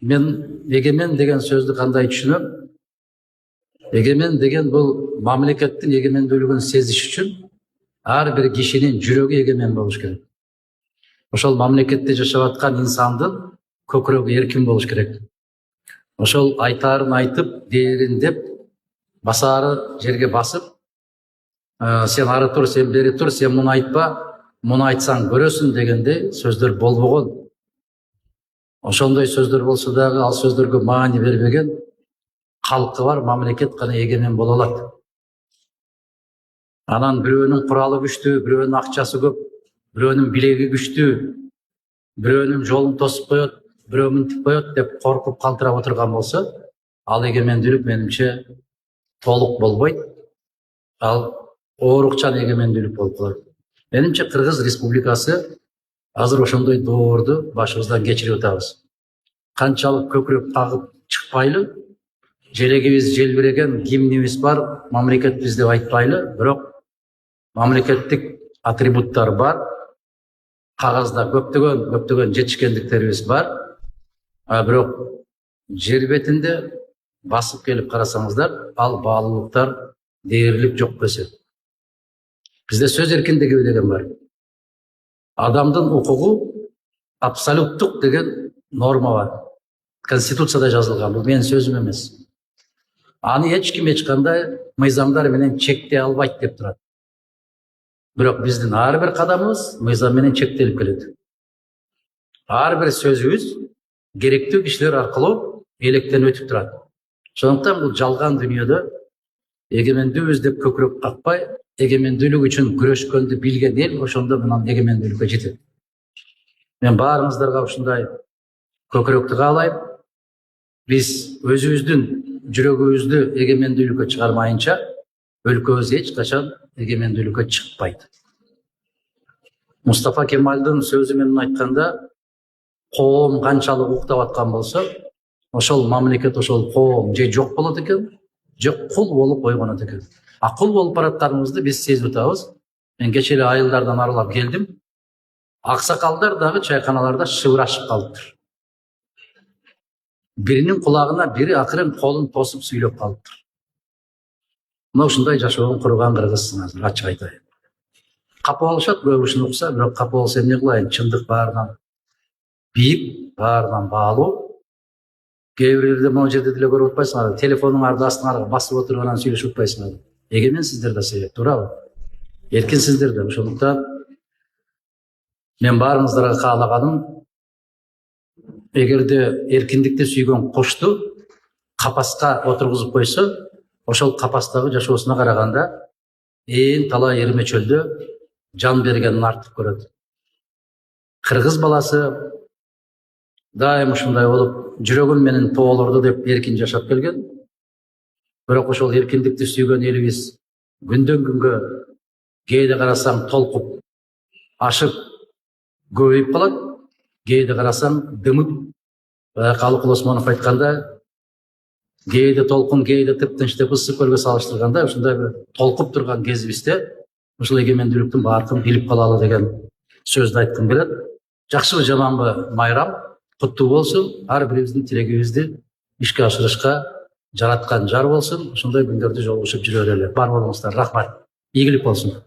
мен егемен деген сөздү кандай түшүнөм? Егемен деген бул мамлекеттин эгемендүүлүгүн сезиш үчүн ар бир кишинин жүрөгү эгемен болуш керек. Ошол мамлекетте жашап аткан инсандын көкүрөгү эркин болуш керек. Ошол айтаарын айтып, дээрин деп, басаары жерге басып, сен ары тур, сен бери тур, сен муну айтпа, муну айтсаң көрөсүн дегендей сөздөр болбогон. Ошондой сөздөр болсо дагы ал сөздөргө маани бербеген халкы бар мамлекет гана эгемен боло алат. Анан бирөөнүн куралы күчтүү, бирөөнүн акчасы көп, бирөөнүн билеги күчтүү, бирөөнүн жолун тосуп коет, бирөө мынтип коет деп коркуп калтырап отурган болсо, ал эгемендүүлүк менимче толук болбойт. Ал оорукчан эгемендүүлүк болуп калат. Менимче Кыргыз Республикасы азыр ошондой доорду башыбыздан кечирип атабыз. Канчалык көкүрөк кагып чыкпайлы, желегибиз желбиреген гимнибиз бар, мамлекетбиз деп айтпайлы, бирок мамлекеттик атрибуттар бар, кагазда көптөгөн жетишкендиктерибиз бар. Бирок жер бетинде басып келип карасаңыздар, ал баалуулуктар дээрлик жок көсөт. Бизде сөз эркиндиги деген бар. Адамдын укугу абсолюттук деген норма бар. Конституцияда жазылган, бул менин сөзүм эмес. Аны эч ким эч кандай мыйзамдар менен чектей албайт деп турат. Бирок биздин ар бир кадамыбыз мыйзам менен чектелип келет. Ар бир сөзүбүз керектүү кишилер аркылуу электен өтүп турат. Ошондуктан бул жалган дүйнөдө эгемендүүбүз деп көкүрөк какпай, эгемендүүлүк үчүн күрөшкөндү билген эл ошондо мындан эгемендүүлүккө жетет. Мен баарыңыздарга ушундай көкүрөктү каалайм. Биз өзүбүздүн жүрөгүбүздү эгемендүүлүккө чыгармайынча, өлкөбүз эч качан эгемендүүлүккө чыкпайт. Мустафа Кемалдын сөзү менен айтканда, коом канчалык уктап аткан болсо, ошол мамлекет, ошол коом же жок болот экен, же кул болуп ойгонот экен. Кул болуп баратканыбызды биз сезип атабыз. Мен кечээ эле айылдардан аралап келдим. Аксакалдар дагы чайканаларда шыбырашып калыптыр. Биринин кулагына бири акырын колун тосуп сүйлөп калыптыр. Мына ушундай жашоонун курган кыргызсың азыр, ачык айтайын. Капа болушат, бирөө ушуну укса, бирок капа болсо эмне кылайын? Чындык баарынан бийик, баарынан баалуу. Кээ бирлерде могу жерде деле көрүп атпайсыңарбы? Телефонуң астыңарга басып отуруп анан сүйлөшүп атпайсыңарбы? Эгеменсиздер да себеп, туурабы? Эркинсиздер да. Ошондуктан мен баарыңыздарга каалаганым, эгерде эркиндикти сүйгөн кушту капаска отургузуп койсо, ошол капастагы жашоосуна караганда ээн талай эрме чөлдө жан бергенин артык көрөт. Кыргыз баласы дайым ушундай болуп, жүрөгүм менен тоолорду деп эркин жашап келген. Бирок ошол эркиндикти сүйгөн элибиз күндөн күнгө кээде карасаң толкуп, ашып, көбөйүп калат. Кээде карасаң дымып, Алыкул Осмонов айтканда, кээде толкун, кээде тыптынч деп ысык көлгө салыштырганда, ушундай бир толкуп турган кезибизде ушул эгемендүүлүктүн баркын билип калалы деген сөздү айткым келет. Жакшыбы жаманбы майрам куттуу болсун. Ар бирибиздин тилегибизди ишке ашырышка жараткан жар болсун. Ошондой күндөрдү жолугушуп жүрө берели. Бар болуңуздар, рахмат. Ийгилик болсун.